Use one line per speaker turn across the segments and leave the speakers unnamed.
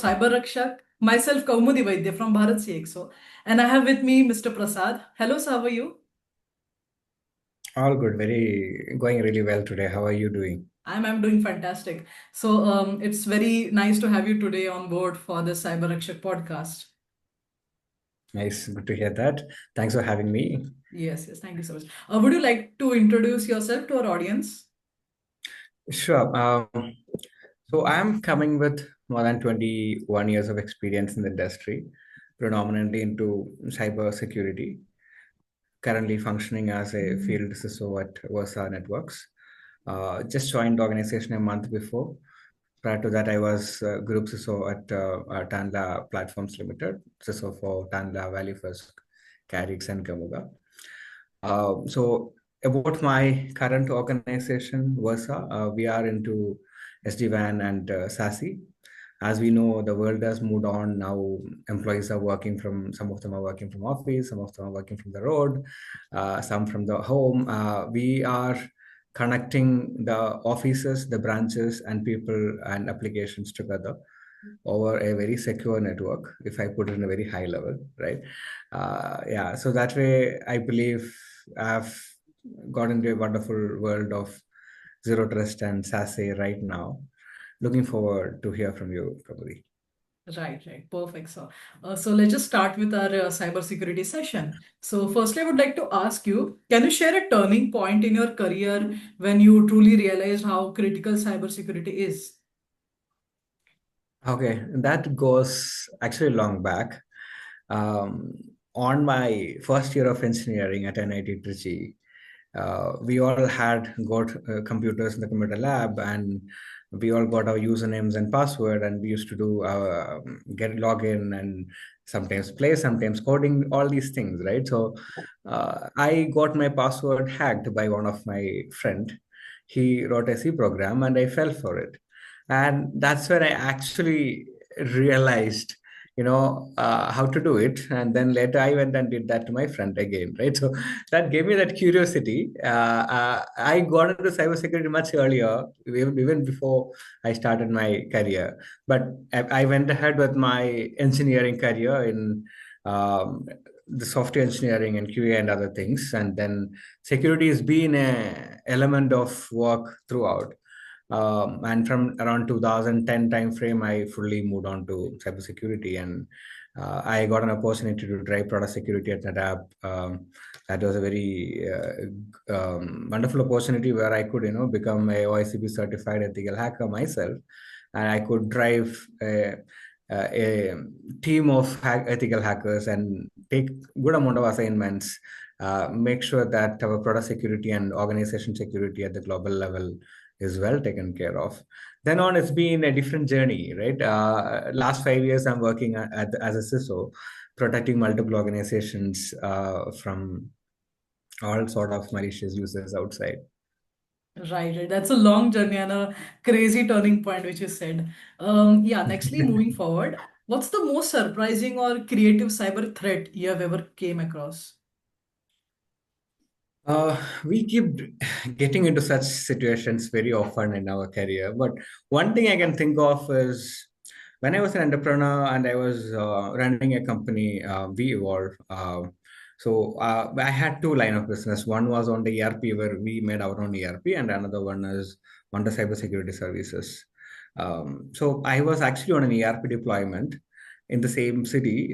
CyberRakshak. Myself, Kaumudi Vaidya from Bharat CXO. And I have with me Mr. Prasad. Hello, sir, how are you?
All good. Very going really well today. How are you doing?
I'm doing fantastic. It's very nice to have you today on board for the CyberRakshak podcast.
Nice. Good to hear that. Thanks for having me.
Yes, thank you so much. Would you like to introduce yourself to our audience?
Sure. So I'm coming with more than 21 years of experience in the industry, predominantly into cybersecurity, currently functioning as a field CISO at Versa Networks. Just joined the organization a month before. Prior to that, I was Group CISO at Tanla Platforms Limited, CISO for Tanla, Valley First, Carix, and Gamuga. So about my current organization, Versa, we are into SD-WAN and SASE. As we know, the world has moved on. Now employees are working from, some of them are working from office, some of them are working from the road, some from the home. We are connecting the offices, the branches, and people and applications together over a very secure network, if I put it in a very high level, right? Yeah, so that way I believe I've got into a wonderful world of zero trust and SASE right now. Looking forward to hear from you, probably.
Right. Perfect, sir. So let's just start with our cybersecurity session. So firstly, I would like to ask you, can you share a turning point in your career when you truly realized how critical cybersecurity is?
Okay, that goes actually long back. Um, on my first year of engineering at NIT Trichy, we all had got computers in the computer lab, and we all got our usernames and password, and we used to do get login and sometimes play, sometimes coding, all these things, right? So I got my password hacked by one of my friend. He wrote a C program, and I fell for it, and that's where I actually realized how to do it. And then later I went and did that to my friend again, right? So that gave me that curiosity. I got into cybersecurity much earlier, even before I started my career. But I went ahead with my engineering career in the software engineering and QA and other things. And then security has been a element of work throughout. And from around 2010 timeframe, I fully moved on to cybersecurity, and I got an opportunity to drive product security at NetApp. That was a very wonderful opportunity where I could, become a OICP certified ethical hacker myself, and I could drive a team of ethical hackers and take good amount of assignments, make sure that our product security and organization security at the global level is well taken care of. Then on, it's been a different journey, right? Last 5 years, I'm working as a CISO, protecting multiple organizations from all sort of malicious users outside.
Right. That's a long journey and a crazy turning point, which you said. Yeah, nextly, moving forward, what's the most surprising or creative cyber threat you have ever came across?
We keep getting into such situations very often in our career. But one thing I can think of is when I was an entrepreneur and I was running a company, we evolved. I had two line of business. One was on the ERP where we made our own ERP, and another one is on the cybersecurity services. So I was actually on an ERP deployment in the same city.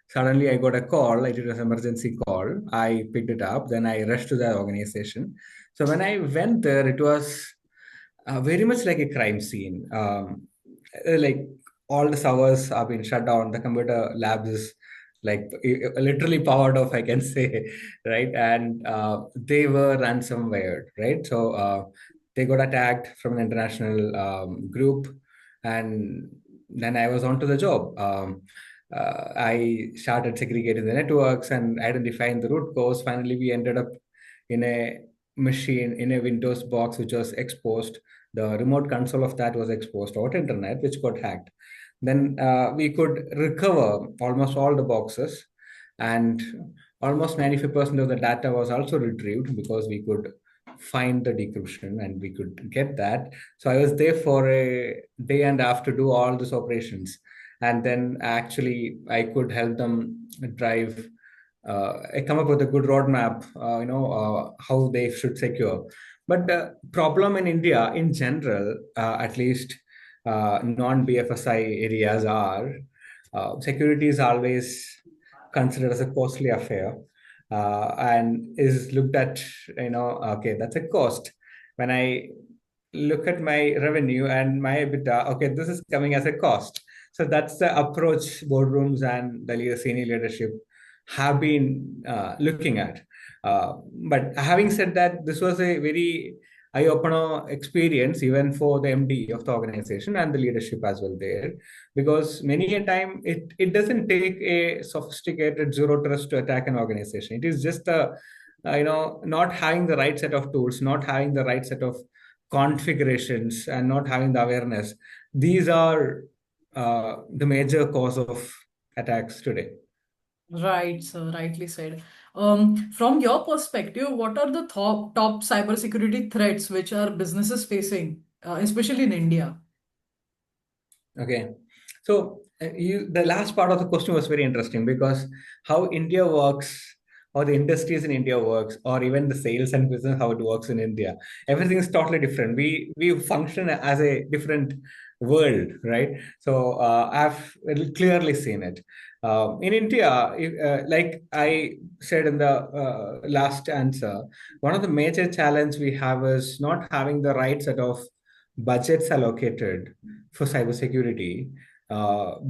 Suddenly, I got a call. It was an emergency call. I picked it up. Then I rushed to the organization. So when I went there, it was very much like a crime scene. Like all the servers have been shut down. The computer labs is like literally powered off, I can say, right? And they were ransomware, right? So they got attacked from an international group, and then I was on to the job. I started segregating the networks and identifying the root cause. Finally, we ended up in a machine in a Windows box which was exposed. The remote console of that was exposed over internet, which got hacked. Then we could recover almost all the boxes, and almost 95% of the data was also retrieved because we could find the decryption, and we could get that. So I was there for a day and a half to do all these operations, and then actually I could help them drive. I come up with a good roadmap, how they should secure. But the problem in India, in general, at least non-BFSI areas are, security is always considered as a costly affair, and is looked at, okay, that's a cost. When I look at my revenue and my EBITDA, okay, this is coming as a cost. So that's the approach boardrooms and the senior leadership have been looking at. But having said that, this was a very eye-opener experience even for the MD of the organization and the leadership as well there, because many a time it doesn't take a sophisticated zero trust to attack an organization. It is just not having the right set of tools, not having the right set of configurations, and not having the awareness. These are the major cause of attacks today.
Right, sir, rightly said. From your perspective, what are the top cybersecurity threats which are businesses facing, especially in India?
Okay. So the last part of the question was very interesting, because how India works, or the industries in India works, or even the sales and business, how it works in India, everything is totally different. We function as a different world, right? So I've clearly seen it. In India, like I said in the last answer, one of the major challenge we have is not having the right set of budgets allocated for cybersecurity,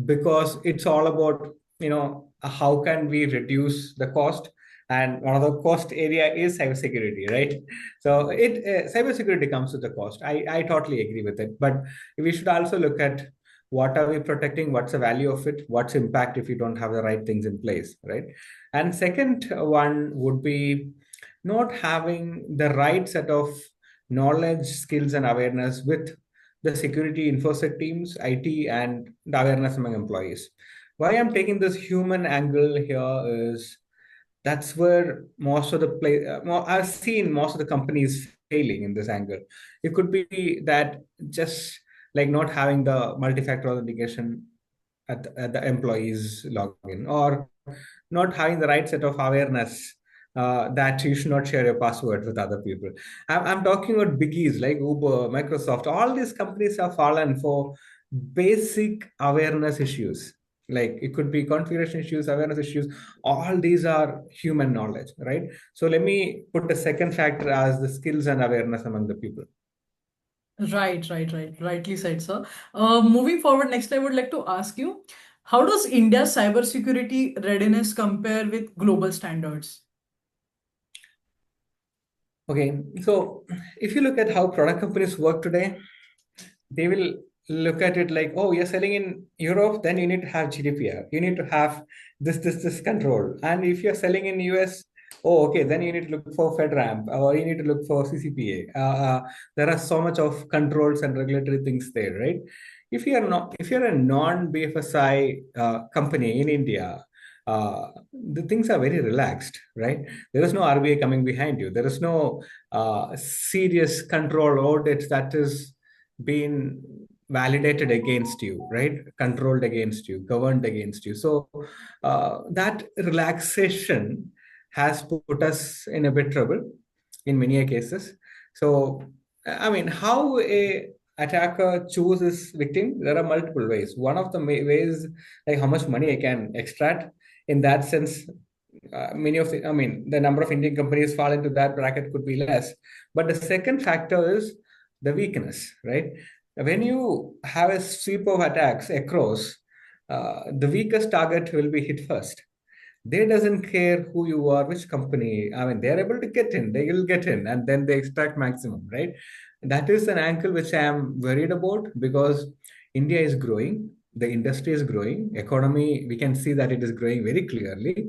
because it's all about, how can we reduce the cost, and one of the cost area is cybersecurity, right? So cybersecurity comes with the cost. I totally agree with it, but we should also look at what are we protecting, what's the value of it, what's impact if you don't have the right things in place, right? And second one would be not having the right set of knowledge, skills, and awareness with the security infosec teams, IT, and the awareness among employees. Why I'm taking this human angle here is that's where most of the I've seen most of the companies failing in this angle. It could be that just like not having the multi-factor authentication at the employees login, or not having the right set of awareness, that you should not share your password with other people. I'm talking about biggies like Uber, Microsoft. All these companies have fallen for basic awareness issues. Like it could be configuration issues, awareness issues. All these are human knowledge, right? So let me put a second factor as the skills and awareness among the people.
Right. Rightly said, sir. Moving forward, next I would like to ask you, how does India's cybersecurity readiness compare with global standards?
Okay, so if you look at how product companies work today, they will look at it like, oh, you're selling in Europe, then you need to have GDPR. You need to have this control. And if you're selling in US, oh, okay, then you need to look for FedRAMP, or you need to look for CCPA. There are so much of controls and regulatory things there, right? If you're a non-BFSI company in India, the things are very relaxed, right? There is no RBI coming behind you. There is no serious control audit that is being validated against you, right? Controlled against you, governed against you. So that relaxation has put us in a bit trouble in many cases. So, I mean, how a attacker chooses victim, there are multiple ways. One of the ways, like how much money I can extract. In that sense, the number of Indian companies fall into that bracket could be less. But the second factor is the weakness, right? When you have a sweep of attacks across, the weakest target will be hit first. They doesn't care who you are, which company. I mean, they're able to get in, they will get in, and then they extract maximum, right? That is an angle which I am worried about, because India is growing, the industry is growing, economy, we can see that it is growing very clearly.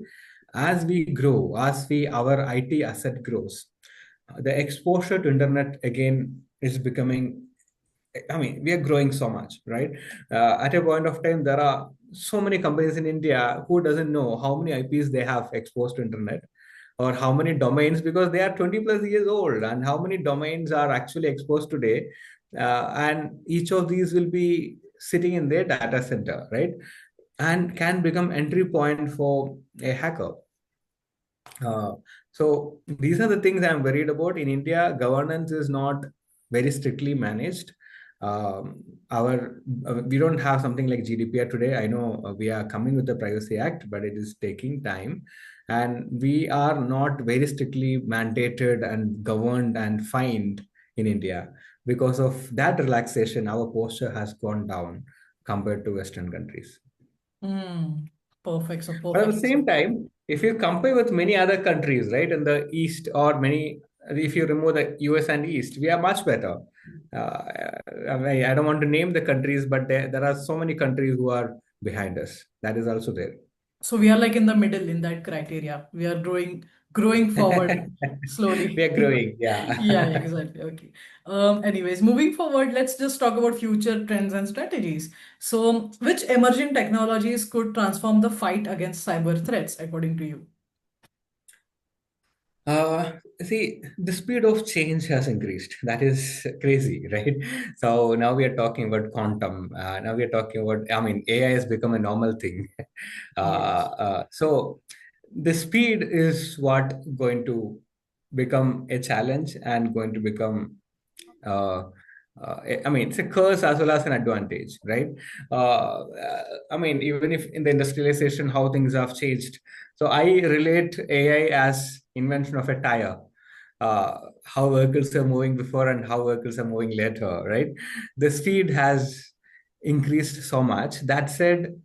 As we grow, our IT asset grows, the exposure to internet again is becoming, I mean, we are growing so much, right? At a point of time, there are so many companies in India who doesn't know how many IPs they have exposed to internet. or how many domains, because they are 20 plus years old, and how many domains are actually exposed today. And each of these will be sitting in their data center, right? And can become entry point for a hacker. Uh, so these are the things I'm worried about. In India, governance is not very strictly managed. Our We don't have something like GDPR today. I know we are coming with the Privacy Act, but it is taking time, and we are not very strictly mandated and governed and fined in India. Because of that relaxation, our posture has gone down compared to Western countries.
Hmm. Perfect. So
But at the
perfectly
same
said.
time, if you compare with many other countries, right, in the East, or many, if you remove the US and East, we are much better. I don't want to name the countries, but there are so many countries who are behind us. That is also there.
So we are like in the middle in that criteria. We are growing forward
We
slowly.
are growing,
Yeah,
yeah.
exactly. Okay. Anyways, moving forward, let's just talk about future trends and strategies. So, which emerging technologies could transform the fight against cyber threats, according to you?
Uh, See, the speed of change has increased. That is crazy, right? So now we are talking about quantum. Now we are talking about, I mean, AI has become a normal thing.
Yes.
So the speed is what going to become a challenge and going to become uh, I mean, it's a curse as well as an advantage, right? I mean, even if in the industrialization, how things have changed. So I relate AI as invention of a tire. How vehicles are moving before and how vehicles are moving later, right? The speed has increased so much. That said,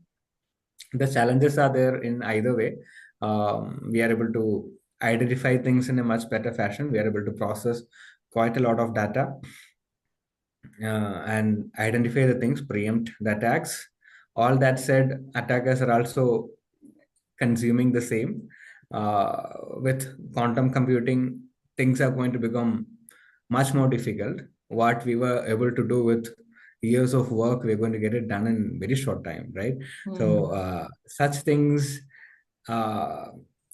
the challenges are there in either way. We are able to identify things in a much better fashion. We are able to process quite a lot of data and identify the things, preempt the attacks. All that said, attackers are also consuming the same. With quantum computing, things are going to become much more difficult. What we were able to do with years of work, we're going to get it done in very short time, right? So
Hmm.
such things uh,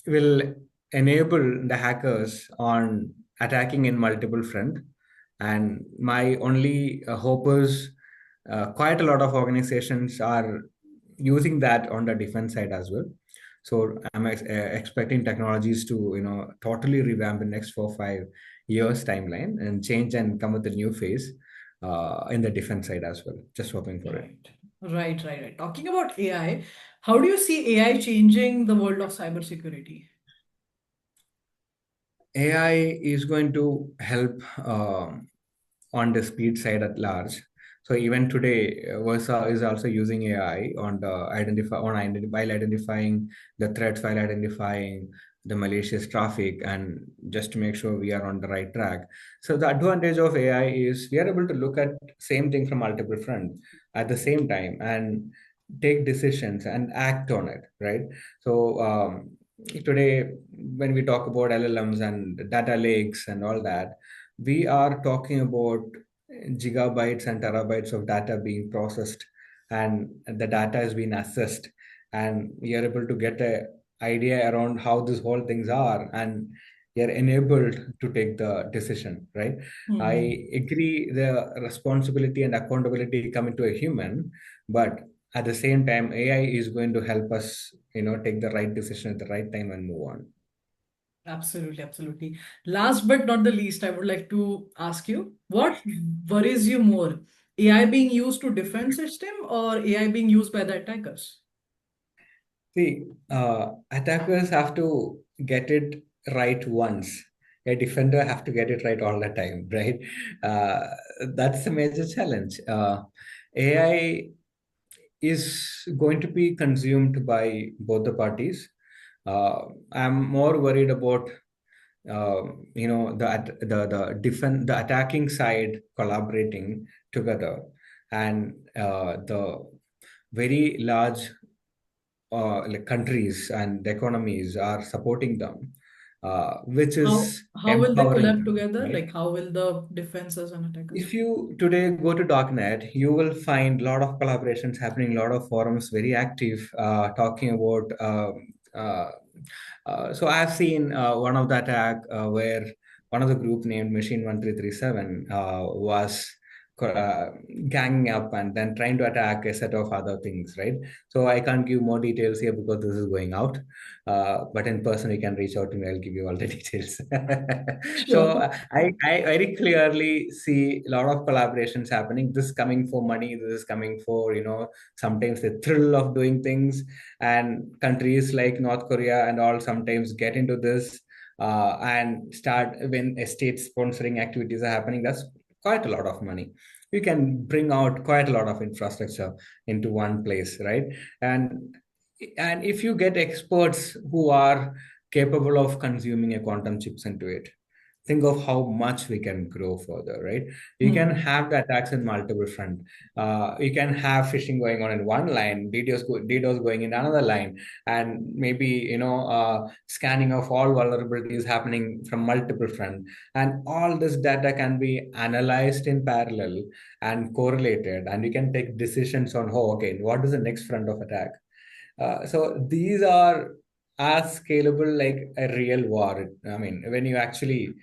will enable the hackers on attacking in multiple front. And my only hope is quite a lot of organizations are using that on the defense side as well. So I'm expecting technologies to, totally revamp in next 4 5 years timeline and change and come with a new phase in the defense side as well. Just hoping for it.
Right. Right. Talking about AI, how do you see AI changing the world of cybersecurity?
AI is going to help on the speed side at large. So even today, Versa is also using AI on the while identifying the threats, while identifying the malicious traffic, and just to make sure we are on the right track. So the advantage of AI is we are able to look at same thing from multiple fronts at the same time and take decisions and act on it, right? So today, when we talk about LLMs and data lakes and all that, we are talking about gigabytes and terabytes of data being processed, and the data is being assessed, and we are able to get a idea around how these whole things are, and we are enabled to take the decision, right? I
Hmm.
agree the responsibility and accountability come into a human, but at the same time AI is going to help us, take the right decision at the right time and move on.
Absolutely. Last but not the least, I would like to ask you, what worries you more? AI being used to defend system or AI being used by the attackers?
See, attackers have to get it right once. A defender have to get it right all the time, right? Uh, that's a major challenge. AI is going to be consumed by both the parties. I'm more worried about the attacking side collaborating together, and the very large like countries and economies are supporting them, which
How
is
how will they
empowering
collab
them,
together?
right?
Like how will the defenses and attackers?
If you today go to darknet, you will find a lot of collaborations happening, a lot of forums very active, talking about Uh, so I've seen one of the attack where one of the group named Machine 1337 was uh, ganging up and then trying to attack a set of other things, right? So I can't give more details here because this is going out. But in person, you can reach out to me. I'll give you all the details. So
Sure.
I very clearly see a lot of collaborations happening. This coming for money. This is coming for, sometimes the thrill of doing things. And countries like North Korea and all sometimes get into this and start when state sponsoring activities are happening. That's quite a lot of money. You can bring out quite a lot of infrastructure into one place, right? And if you get experts who are capable of consuming a quantum chips into it, think of how much we can grow further, right? You can
Hmm.
have the attacks in multiple front. You can have phishing going on in one line, DDoS going in another line, and maybe scanning of all vulnerabilities happening from multiple front. And all this data can be analyzed in parallel and correlated, and you can take decisions on, oh, okay, what is the next front of attack. So these are as scalable like a real war. I mean, when you actually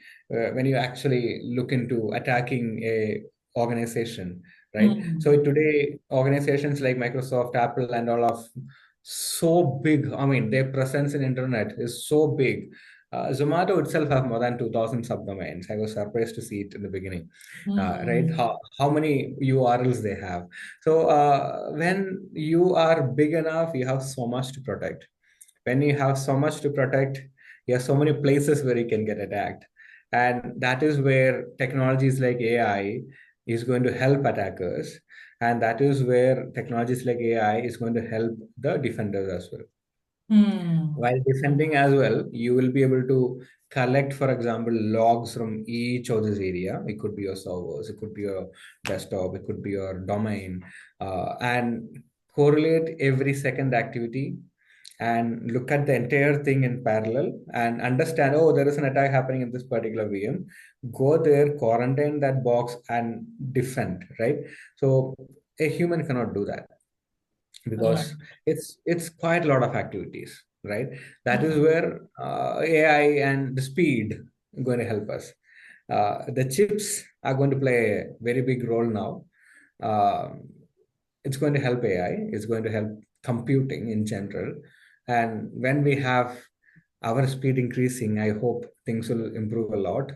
look into attacking a organization, right?
Hmm.
So today, organizations like Microsoft, Apple, and all of so big. I mean, their presence in internet is so big. Zomato itself have more than 2,000 subdomains. I was surprised to see it in the beginning, right?
Hmm.
How many URLs they have. So when you are big enough, you have so much to protect. When you have so much to protect, you have so many places where you can get attacked. And that is where technologies like AI is going to help attackers. And that is where technologies like AI is going to help the defenders as well.
Hmm.
While defending as well, you will be able to collect, for example, logs from each of this area. It could be your servers, it could be your desktop, it could be your domain, and correlate every second activity and look at the entire thing in parallel and understand, oh, there is an attack happening in this particular VM. Go there, quarantine that box, and defend, right? So a human cannot do that
Right.
because it's quite a lot of activities, right? That is
Hmm.
where AI and the speed going to help us. The chips are going to play a very big role now. uh, it's going to help AI, it's going to help computing in general. And when we have our speed increasing, I hope things will improve a lot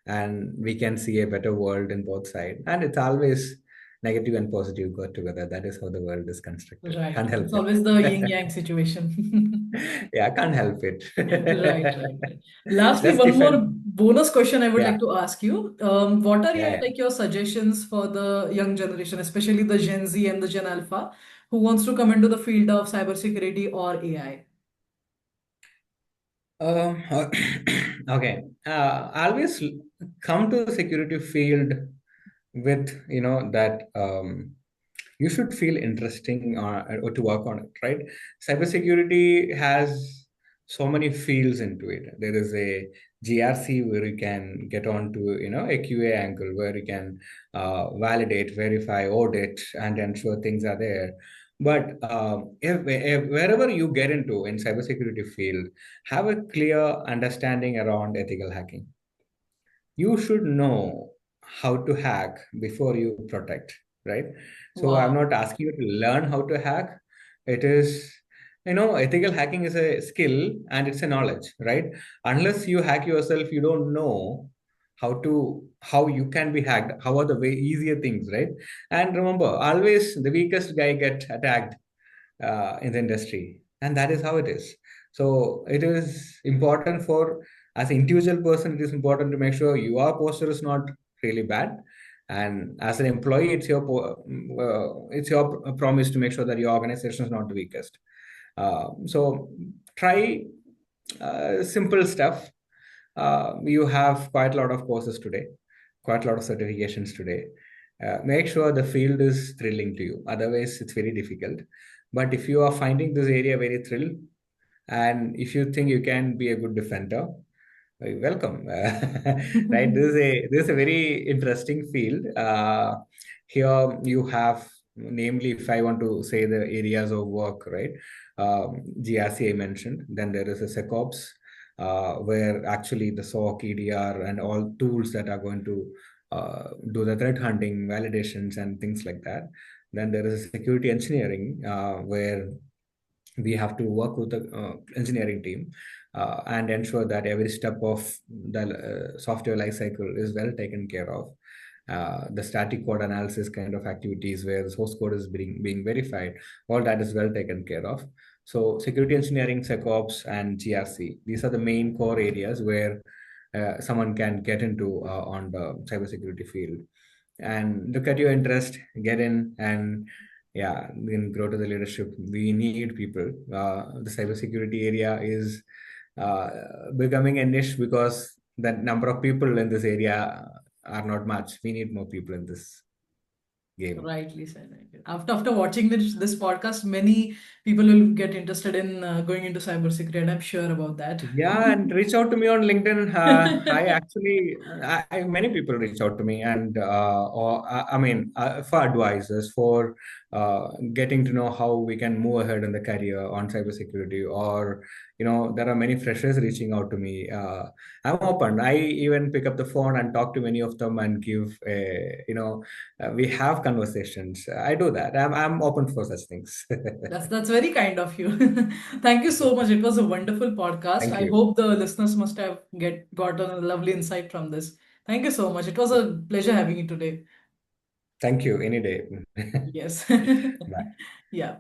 and we can see a better world in both sides. And it's always negative and positive go together. That is how the world is constructed.
Right.
Can't help
It's
it.
always the yin yang situation.
Yeah, can't help it.
Right, right, right. Lastly,
Let's
one more
defend.
bonus question I would
Yeah,
like to ask you. What are
yeah,
your
yeah.
like your suggestions for the young generation, especially the Gen Z and the Gen Alpha, who wants to come into the field of cybersecurity or AI?
Um, okay. Always come to the security field with that you should feel interesting or to work on it, right? Cybersecurity has so many fields into it. There is a GRC where you can get on to a QA angle where you can validate, verify, audit, and ensure things are there. But if wherever you get into in cybersecurity field, have a clear understanding around ethical hacking. You should know how to hack before you protect, right? So I'm
Wow.
not asking you to learn how to hack. It is, ethical hacking is a skill and it's a knowledge, right? Unless you hack yourself, you don't know how you can be hacked, how are the way easier things, right? And remember, always the weakest guy get attacked in the industry, and that is how it is. So it is important for, as an individual person, it is important to make sure your posture is not really bad, and as an employee, it's your promise to make sure that your organization is not the weakest. So try simple stuff. You have quite a lot of courses today, quite a lot of certifications today. Make sure the field is thrilling to you. Otherwise, it's very difficult. But if you are finding this area very thrill, and if you think you can be a good defender, welcome. Right? This is a very interesting field. Here you have Namely, if I want to say the areas of work, right? GRC I mentioned. Then there is a SecOps, where actually the SOC, EDR, and all tools that are going to do the threat hunting, validations, and things like that. Then there is a security engineering, where we have to work with the engineering team and ensure that every step of the software lifecycle is well taken care of. The static code analysis kind of activities where the source code is being verified, all that is well taken care of. So security engineering, SecOps, and GRC, these are the main core areas where someone can get into on the cybersecurity field. And look at your interest, get in, and yeah, then grow to the leadership. We need people. The cybersecurity area is uh, becoming a niche because the number of people in this area are not much. We need more people in this game.
Rightly said. After watching this podcast, many people will get interested in going into cybersecurity, and I'm sure about that.
Yeah, and reach out to me on LinkedIn. I actually, many people reach out to me, and or I mean, for advisors, for getting to know how we can move ahead in the career on cybersecurity, or there are many freshers reaching out to me. I'm open. I even pick up the phone and talk to many of them and give, we have conversations. I do that. I'm open for such things.
That's very kind of you. Thank you so much. It was a wonderful podcast.
Thank
I
you.
hope the listeners must have gotten a lovely insight from this. Thank you so much. It was a pleasure having you today.
Thank you. Any day.
Yes.
Bye.
Yeah.